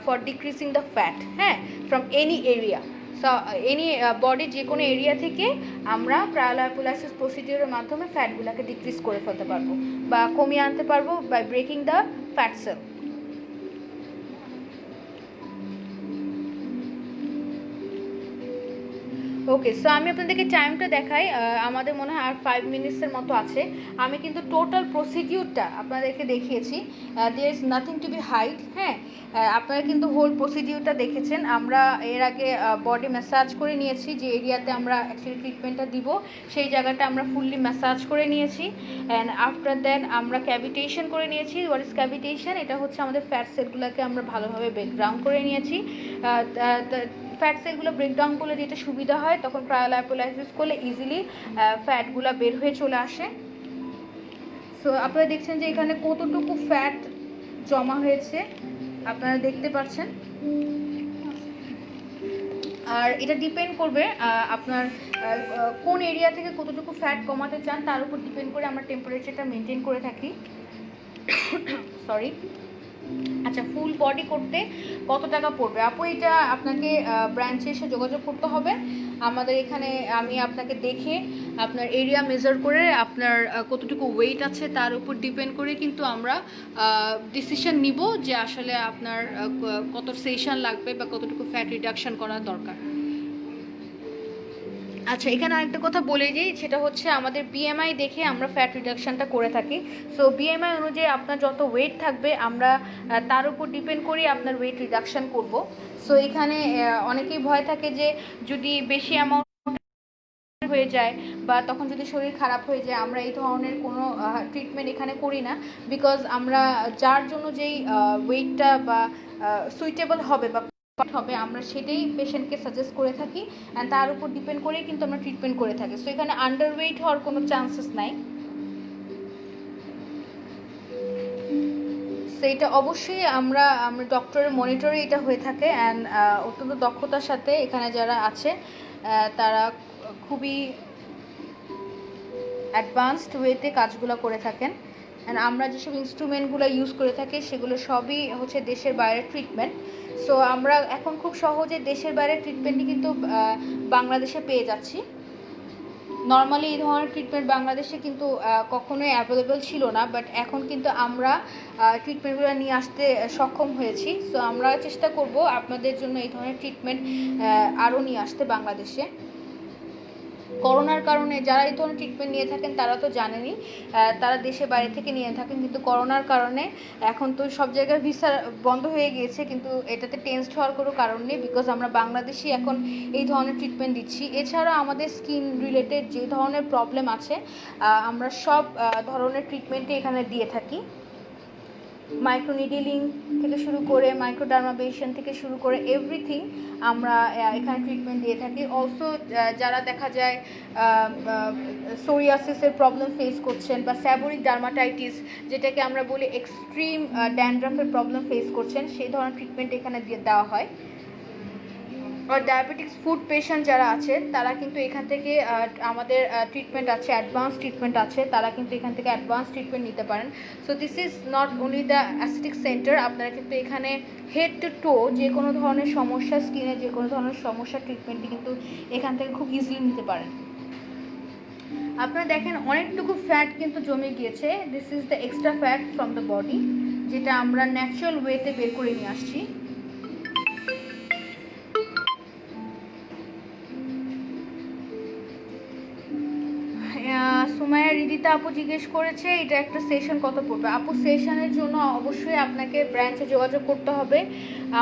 A: for decreasing the fat, হ্যাঁ from any area. So any body যে কোনো area থেকে আমরা ক্রায়োলাইপোলাইসিস প্রসিডিউরের মাধ্যমে ফ্যাটগুলোকে decrease করে ফেলতে পারবো বা কমিয়ে আনতে পারবো by breaking the fat cell. Okay, so আমি আপনাদেরকে টাইমটা দেখাই, আমাদের মনে হয় আর 5 মিনিটসের মতো আছে। আমি কিন্তু টোটাল প্রসিডিউরটা আপনাদেরকে দেখিয়েছি, there is nothing to be hide, হ্যাঁ আপনারা কিন্তু হোল প্রসিডিউরটা দেখেছেন। আমরা এর আগে বডি ম্যাসাজ করে নিয়েছি, যে এরিয়াতে আমরা অ্যাকচুয়ালি ট্রিটমেন্টটা দিব সেই জায়গাটা আমরা ফুললি ম্যাসাজ করে নিয়েছি। অ্যান্ড আফটার দ্যাট আমরা ক্যাভিটেশন করে নিয়েছি। What is cavitation? এটা হচ্ছে আমাদের ফ্যাট সেলগুলোকে আমরা ভালোভাবে ব্রেকডাউন করে নিয়েছি। ফ্যাট সেলগুলো ব্রেকডাউন করলে যেটা সুবিধা হয়, তখন ক্রায়োলাইপোলাইসিস করলে ইজিলি ফ্যাটগুলো বের হয়ে চলে আসে। সো আপনারা দেখছেন যে এখানে কতটুকু ফ্যাট জমা হয়েছে আপনারা দেখতে পাচ্ছেন। আর এটা ডিপেন্ড করবে আপনার কোন এরিয়া থেকে কতটুকু ফ্যাট কমাতে চান তার উপর ডিপেন্ড করে আমরা টেম্পারেচারটা মেনটেন করে থাকি। সরি। আচ্ছা ফুল বডি করতে কত টাকা পড়বে আপু? এটা আপনাকে ব্রাঞ্চে এসে যোগাযোগ করতে হবে আমাদের এখানে। আমি আপনাকে দেখে আপনার এরিয়া মেজার করে আপনার কতটুকু ওয়েট আছে তার উপর ডিপেন্ড করে কিন্তু আমরা ডিসিশন নিব যে আসলে আপনার কত সেশন লাগবে বা কতটুকু ফ্যাট রিডাকশন করা দরকার। আচ্ছা এখানে আরেকটা কথা বলে দিই, সেটা হচ্ছে আমাদের বিএমআই দেখে আমরা ফ্যাট রিডাকশনটা করে থাকি। সো বিএমআই অনুযায়ী আপনার যত ওয়েট থাকবে আমরা তার উপর ডিপেন্ড করি আপনার ওয়েট রিডাকশন করব। সো এখানে অনেকেই ভয় থাকে যে যদি বেশি অ্যামাউন্ট হয়ে যায় বা তখন যদি শরীর খারাপ হয়ে যায়, আমরা এই ধরনের কোনো ট্রিটমেন্ট এখানে করি না। বিকজ আমরা যার জন্য যেই ওয়েটটা বা সুইটেবল হবে বা হবে আমরা সেটাই পেশেন্টকে সাজেস্ট করে থাকি, অ্যান্ড তার উপর ডিপেন্ড করেই কিন্তু আমরা ট্রিটমেন্ট করে থাকি। সো এখানে আন্ডারওয়েট হওয়ার কোনো চান্সেস নাই। সো এটা অবশ্যই আমরা ডক্টরের মনিটরে এটা হয়ে থাকে, অ্যান্ড অত্যন্ত দক্ষতার সাথে এখানে যারা আছে তারা খুবই অ্যাডভান্সড ওয়েতে কাজগুলো করে থাকেন। অ্যান্ড আমরা যেসব ইনস্ট্রুমেন্টগুলো ইউজ করে থাকি সেগুলো সবই হচ্ছে দেশের বাইরের ট্রিটমেন্ট। সো আমরা এখন খুব সহজে দেশের বাইরের ট্রিটমেন্টই কিন্তু বাংলাদেশে পেয়ে যাচ্ছি। নর্মালি এই ধরনের ট্রিটমেন্ট বাংলাদেশে কিন্তু কখনোই অ্যাভেলেবেল ছিল না, বাট এখন কিন্তু আমরা ট্রিটমেন্টগুলো নিয়ে আসতে সক্ষম হয়েছি। সো আমরা চেষ্টা করব আপনাদের জন্য এই ধরনের ট্রিটমেন্ট আরও নিয়ে আসতে বাংলাদেশে। করোনার কারণে যারা এই ধরনের ট্রিটমেন্ট নিয়ে থাকেন তারা তো জানেনই, তারা দেশে বাইরে থেকে নিয়ে থাকেন, কিন্তু করোনার কারণে এখন তো সব জায়গায় ভিসা বন্ধ হয়ে গিয়েছে, কিন্তু এটাতে টেনসড হওয়ার কোনো কারণ নেই, বিকজ আমরা বাংলাদেশি এখন এই ধরনের ট্রিটমেন্ট দিচ্ছি। এছাড়া আমাদের স্কিন রিলেটেড যে ধরনের প্রবলেম আছে আমরা সব ধরনের ট্রিটমেন্টই এখানে দিয়ে থাকি। মাইক্রোনিডলিং থেকে শুরু করে মাইক্রোডার্মাবেশন থেকে শুরু করে এভরিথিং আমরা এখানে ট্রিটমেন্ট দিয়ে থাকি। অলসো যারা দেখা যায় সোরিয়াসিসের প্রবলেম ফেস করছেন বা সেবোরিক ডার্মাটাইটিস যেটাকে আমরা বলি এক্সট্রিম ড্যান্ড্রাফের প্রবলেম ফেস করছেন, সেই ধরনের ট্রিটমেন্ট এখানে দেওয়া হয়। আর ডায়াবেটিক্স ফুড পেশেন্ট যারা আছে তারা কিন্তু এখান থেকে আমাদের ট্রিটমেন্ট আছে, অ্যাডভান্স ট্রিটমেন্ট আছে, তারা কিন্তু এখান থেকে অ্যাডভান্স ট্রিটমেন্ট নিতে পারেন। So this is not only the aesthetic centre, আপনারা কিন্তু এখানে হেড টু টো যে কোনো ধরনের সমস্যা, স্কিনে যে কোনো ধরনের সমস্যার ট্রিটমেন্টই কিন্তু এখান থেকে খুব ইজিলি নিতে পারেন। আপনারা দেখেন অনেকটুকু ফ্যাট কিন্তু জমে গিয়েছে, this is the extra fat from the body, যেটা আমরা ন্যাচারাল ওয়েতে বের করে নিয়ে আসছি। সুমাইয়া রিদিতা আপু জিজ্ঞেস করেছে এটা একটা সেশন কত পড়বে। আপু সেশনের জন্য অবশ্যই আপনাকে ব্রাঞ্চে যোগাযোগ করতে হবে,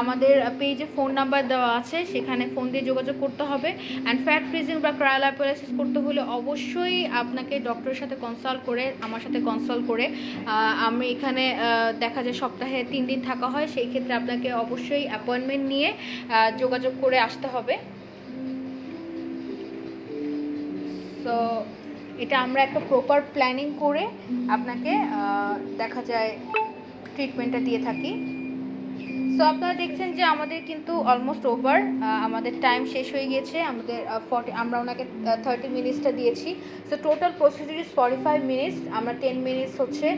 A: আমাদের পেজে ফোন নাম্বার দেওয়া আছে, সেখানে ফোন দিয়ে যোগাযোগ করতে হবে। অ্যান্ড ফ্যাট ফ্রিজিং বা ক্রায়োলাইপোলাইসিস করতে হলে অবশ্যই আপনাকে ডক্টরের সাথে কনসাল্ট করে, আমার সাথে কনসাল্ট করে, আমি এখানে দেখা যায় সপ্তাহে 3 দিন থাকা হয়, সেই ক্ষেত্রে আপনাকে অবশ্যই অ্যাপয়েন্টমেন্ট নিয়ে যোগাযোগ করে আসতে হবে। সো এটা আমরা একটা প্রপার প্ল্যানিং করে আপনাকে দেখা যায় ট্রিটমেন্টটা দিয়ে থাকি। সো আপনারা দেখছেন যে আমাদের কিন্তু অলমোস্ট ওভার, আমাদের টাইম শেষ হয়ে গিয়েছে, আমাদের আমরা ওনাকে 30 মিনিটসটা দিয়েছি। So total procedure is 45 minutes. আমরা 10 মিনিটস হচ্ছে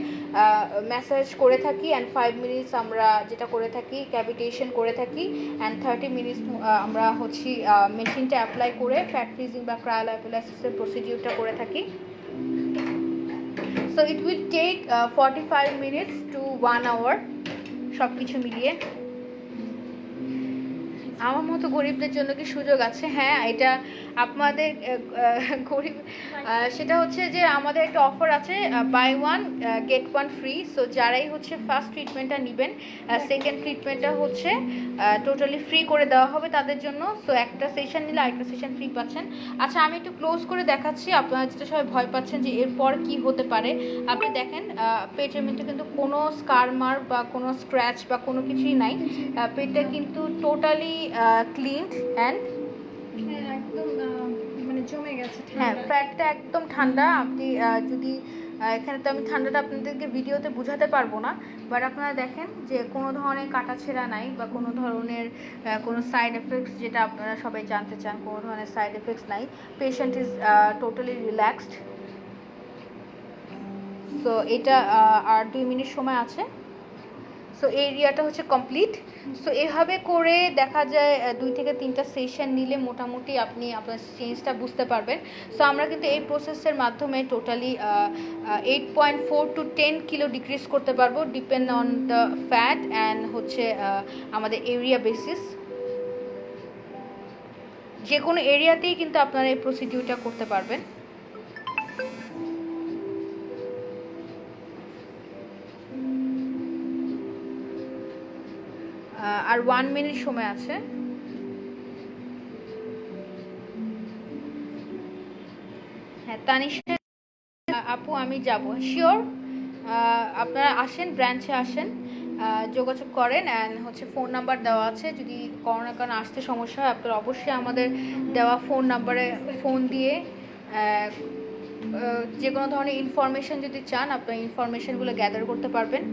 A: ম্যাসাজ করে থাকি, অ্যান্ড 5 মিনিটস আমরা যেটা করে থাকি ক্যাভিটেশন করে থাকি, অ্যান্ড 30 মিনিটস আমরা হচ্ছে মেশিনটা অ্যাপ্লাই করে ফ্যাট ফ্রিজিং বা ক্রায়োলাইপোলাইসিসের প্রসিডিউরটা করে থাকি। So it will take 45 minutes to 1 hour সব কিছু মিলিয়ে। আমার মতো গরিবদের জন্য কি সুযোগ আছে? হ্যাঁ, এটা আপনাদের গরিব, সেটা হচ্ছে যে আমাদের একটা অফার আছে, বাই 1 গেট 1 ফ্রি। সো যারাই হচ্ছে ফার্স্ট ট্রিটমেন্টটা নেবেন, সেকেন্ড ট্রিটমেন্টটা হচ্ছে টোটালি ফ্রি করে দেওয়া হবে তাদের জন্য। সো একটা সেশন নিলে আরেকটা সেশন ফ্রি পাচ্ছেন। আচ্ছা, আমি একটু ক্লোজ করে দেখাচ্ছি, আপনারা যেটা সবাই ভয় পাচ্ছেন যে এরপর কি হতে পারে। আপনি দেখেন পেটের মধ্যে কিন্তু কোনো স্কার মার্ক বা কোনো স্ক্র্যাচ বা কোনো কিছুই নাই, পেটটা কিন্তু টোটালি ক্লিন অ্যান্ড
B: একদম মানে জমে গেছে।
A: হ্যাঁ, ফ্যাটটা একদম ঠান্ডা। আপনি যদি এখানে তো আমি ঠান্ডাটা আপনাদেরকে ভিডিওতে বোঝাতে পারবো না, বাট আপনারা দেখেন যে কোনো ধরনের কাটাছেঁড়া নাই বা কোনো ধরনের কোনো সাইড এফেক্টস, যেটা আপনারা সবাই জানতে চান, কোনো ধরনের সাইড এফেক্টস নাই। Patient is totally relaxed. So এটা আর 2 মিনিট সময় আছে। সো এই এরিয়াটা হচ্ছে কমপ্লিট। সো এভাবে করে দেখা যায় 2 থেকে 3টা সেশন নিলে মোটামুটি আপনি আপনার চেঞ্জটা বুঝতে পারবেন। সো আমরা কিন্তু এই প্রসেসের মাধ্যমে টোটালি 8.4 to 10 কিলো ডিক্রিজ করতে পারবো, depend on the fat and হচ্ছে আমাদের এরিয়া বেসিস। যে কোনো এরিয়াতেই কিন্তু আপনারা এই প্রসিডিউরটা করতে পারবেন। আর 1 মিনিট সময় আছে। হ্যাঁ, তানিশা আপু আমি যাব, শিওর। আপনারা আসেন, ব্রাঞ্চে আসেন, যোগাযোগ করেন, অ্যান্ড হচ্ছে ফোন নাম্বার দেওয়া আছে। যদি করোনার কারণে আসতে সমস্যা হয়, আপনারা অবশ্যই আমাদের দেওয়া ফোন নাম্বারে ফোন দিয়ে যে কোনো ধরনের ইনফরমেশন যদি চান, আপনার ইনফরমেশনগুলো গ্যাদার করতে পারবেন।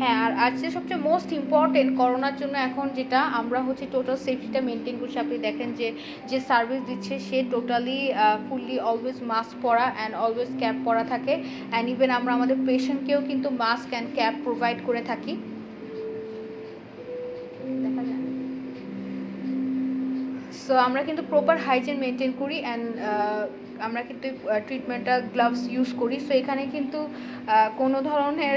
A: হ্যাঁ, আর আজকে সবচেয়ে মোস্ট ইম্পর্টেন্ট করোনার জন্য এখন যেটা আমরা হচ্ছে টোটাল সেফটিটা মেনটেন করছি। আপনি দেখেন যে সার্ভিস দিচ্ছে সে টোটালি ফুললি অলওয়েজ মাস্ক পরা অ্যান্ড অলওয়েজ ক্যাপ পরা থাকে, অ্যান্ড ইভেন আমরা আমাদের পেশেন্টকেও কিন্তু মাস্ক অ্যান্ড ক্যাপ প্রোভাইড করে থাকি। দেখা যায়। সো আমরা কিন্তু প্রপার হাইজিন মেনটেন করি অ্যান্ড আমরা কিন্তু ট্রিটমেন্টটা গ্লাভস ইউজ করি। সো এখানে কিন্তু কোনো ধরনের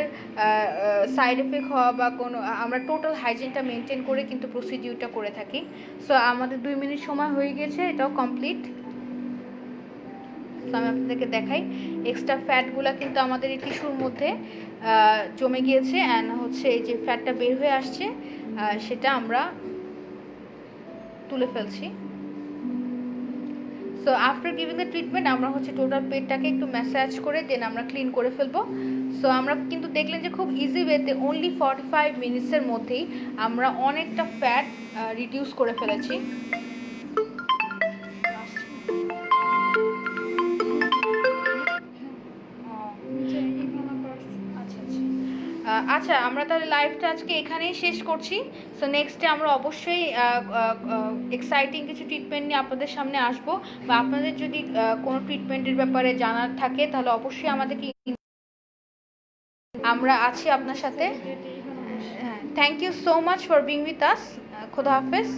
A: সাইড এফেক্ট হওয়া বা কোনো আমরা টোটাল হাইজিনটা মেনটেন করে কিন্তু প্রসিডিউরটা করে থাকি। সো আমাদের 2 মিনিট সময় হয়ে গেছে, এটাও কমপ্লিট। সো আমি আপনাদেরকে দেখাই, এক্সট্রা ফ্যাটগুলো কিন্তু আমাদের এই টিস্যুর মধ্যে জমে গিয়েছে অ্যান্ড হচ্ছে এই যে ফ্যাটটা বের হয়ে আসছে সেটা আমরা তুলে ফেলছি। So after giving the treatment আমরা হচ্ছে টোটাল পেটটাকে একটু ম্যাসাজ করে দেন আমরা ক্লিন করে ফেলবো। সো আমরা কিন্তু দেখলেন যে খুব ইজি ওয়েতে অনলি 45 মিনিটসের মধ্যেই আমরা অনেকটা ফ্যাট রিডিউস করে ফেলেছি। আচ্ছা, আমরা তাহলে লাইভটা আজকে এখানেই শেষ করছি। সো নেক্সটে আমরা অবশ্যই এক্সাইটিং কিছু ট্রিটমেন্ট নিয়ে আপনাদের সামনে আসবো, বা আপনাদের যদি কোনো ট্রিটমেন্টের ব্যাপারে জানার থাকে তাহলে অবশ্যই আমাদেরকে, আমরা আছি আপনার সাথে। Thank you so much for being with us. খোদা হাফেজ।